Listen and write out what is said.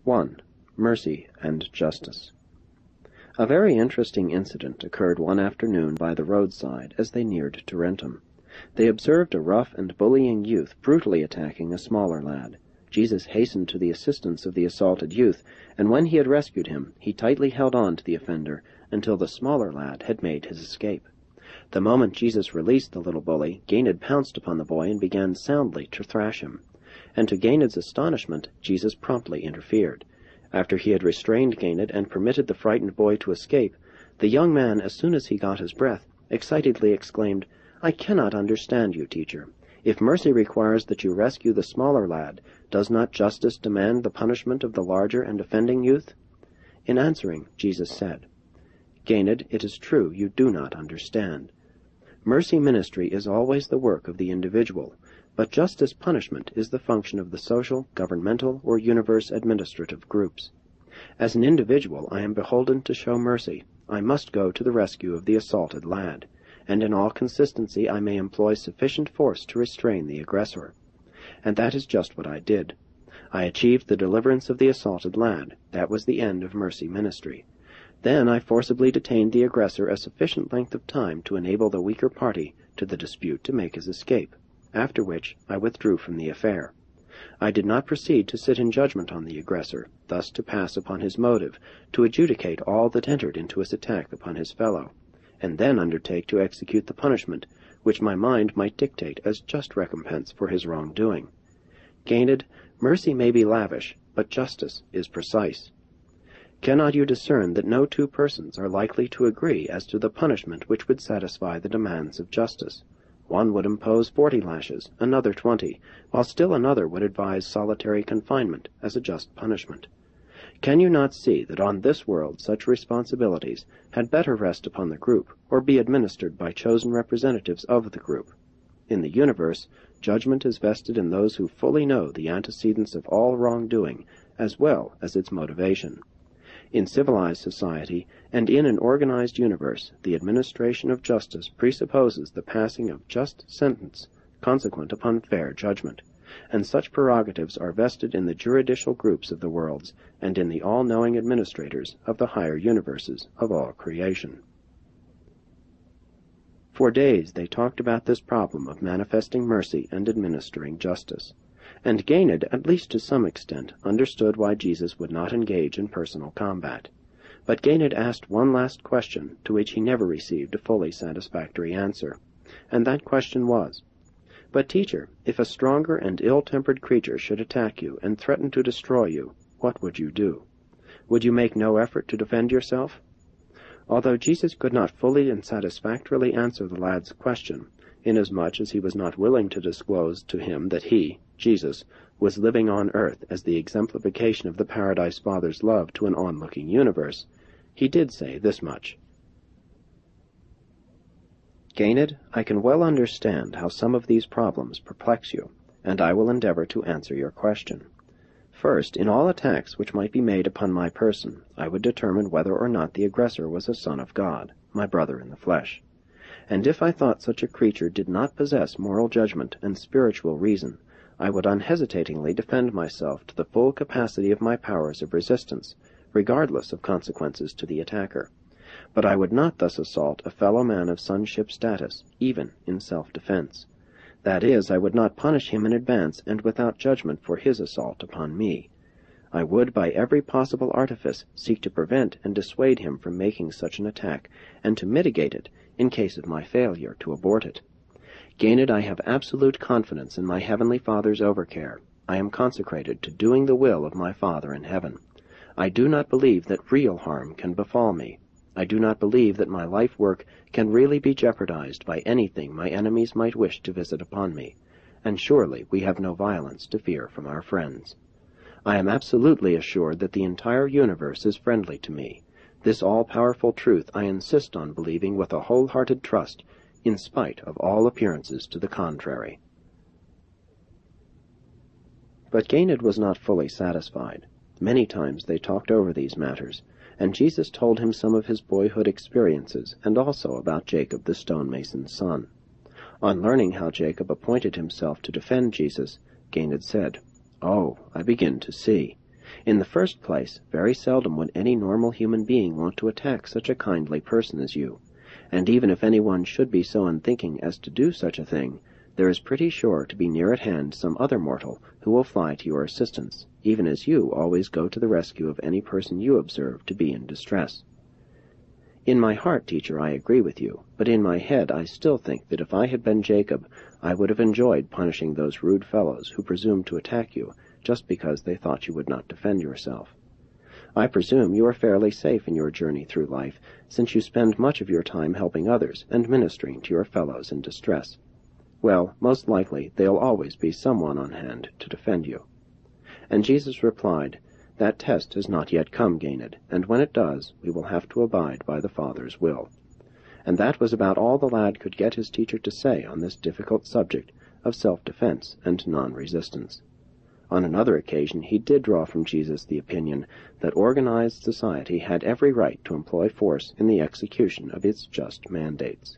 1. Mercy and Justice. A very interesting incident occurred one afternoon by the roadside as they neared Tarentum. They observed a rough and bullying youth brutally attacking a smaller lad. Jesus hastened to the assistance of the assaulted youth, and when he had rescued him, he tightly held on to the offender until the smaller lad had made his escape. The moment Jesus released the little bully, Ganid pounced upon the boy and began soundly to thrash him. And to Ganid's astonishment, Jesus promptly interfered. After he had restrained Ganid and permitted the frightened boy to escape, the young man, as soon as he got his breath, excitedly exclaimed, "I cannot understand you, teacher. If mercy requires that you rescue the smaller lad, does not justice demand the punishment of the larger and offending youth?" In answering, Jesus said, "Ganid, it is true you do not understand. Mercy ministry is always the work of the individual, but justice punishment is the function of the social, governmental, or universe administrative groups. As an individual, I am beholden to show mercy. I must go to the rescue of the assaulted lad, and in all consistency I may employ sufficient force to restrain the aggressor. And that is just what I did. I achieved the deliverance of the assaulted lad. That was the end of mercy ministry. Then I forcibly detained the aggressor a sufficient length of time to enable the weaker party to the dispute to make his escape, after which I withdrew from the affair. I did not proceed to sit in judgment on the aggressor, thus to pass upon his motive, to adjudicate all that entered into his attack upon his fellow, and then undertake to execute the punishment which my mind might dictate as just recompense for his wrongdoing. Ganid, mercy may be lavish, but justice is precise. Cannot you discern that no two persons are likely to agree as to the punishment which would satisfy the demands of justice? One would impose 40 lashes, another 20, while still another would advise solitary confinement as a just punishment. Can you not see that on this world such responsibilities had better rest upon the group, or be administered by chosen representatives of the group? In the universe, judgment is vested in those who fully know the antecedents of all wrongdoing, as well as its motivation. In civilized society, and in an organized universe, the administration of justice presupposes the passing of just sentence consequent upon fair judgment, and such prerogatives are vested in the juridical groups of the worlds and in the all-knowing administrators of the higher universes of all creation. For days they talked about this problem of manifesting mercy and administering justice, and Ganid, at least to some extent, understood why Jesus would not engage in personal combat. But Ganid asked one last question, to which he never received a fully satisfactory answer, and that question was, "But teacher, if a stronger and ill-tempered creature should attack you and threaten to destroy you, what would you do? Would you make no effort to defend yourself?" Although Jesus could not fully and satisfactorily answer the lad's question, inasmuch as he was not willing to disclose to him that he, Jesus, was living on earth as the exemplification of the Paradise Father's love to an onlooking universe, he did say this much. "Ganid, I can well understand how some of these problems perplex you, and I will endeavor to answer your question. First, in all attacks which might be made upon my person, I would determine whether or not the aggressor was a son of God, my brother in the flesh. And if I thought such a creature did not possess moral judgment and spiritual reason, I would unhesitatingly defend myself to the full capacity of my powers of resistance, regardless of consequences to the attacker. But I would not thus assault a fellow man of sonship status, even in self-defense. That is, I would not punish him in advance and without judgment for his assault upon me. I would by every possible artifice seek to prevent and dissuade him from making such an attack, and to mitigate it in case of my failure to abort it. Ganid, I have absolute confidence in my Heavenly Father's overcare. I am consecrated to doing the will of my Father in heaven. I do not believe that real harm can befall me. I do not believe that my life work can really be jeopardized by anything my enemies might wish to visit upon me, and surely we have no violence to fear from our friends. I am absolutely assured that the entire universe is friendly to me. This all-powerful truth I insist on believing with a wholehearted trust, in spite of all appearances to the contrary." But Ganid was not fully satisfied. Many times they talked over these matters, and Jesus told him some of his boyhood experiences, and also about Jacob the stonemason's son. On learning how Jacob appointed himself to defend Jesus, Ganid said, "Oh, I begin to see. In the first place, very seldom would any normal human being want to attack such a kindly person as you, and even if anyone should be so unthinking as to do such a thing, there is pretty sure to be near at hand some other mortal who will fly to your assistance, even as you always go to the rescue of any person you observe to be in distress. In my heart, teacher, I agree with you, but in my head I still think that if I had been Jacob, I would have enjoyed punishing those rude fellows who presumed to attack you just because they thought you would not defend yourself. I presume you are fairly safe in your journey through life, since you spend much of your time helping others and ministering to your fellows in distress. Well, most likely there'll always be someone on hand to defend you. And Jesus replied, That test has not yet come, Ganid, and when it does, we will have to abide by the Father's will. And that was about all the lad could get his teacher to say on this difficult subject of self-defense and non-resistance. On another occasion he did draw from Jesus the opinion that organized society had every right to employ force in the execution of its just mandates.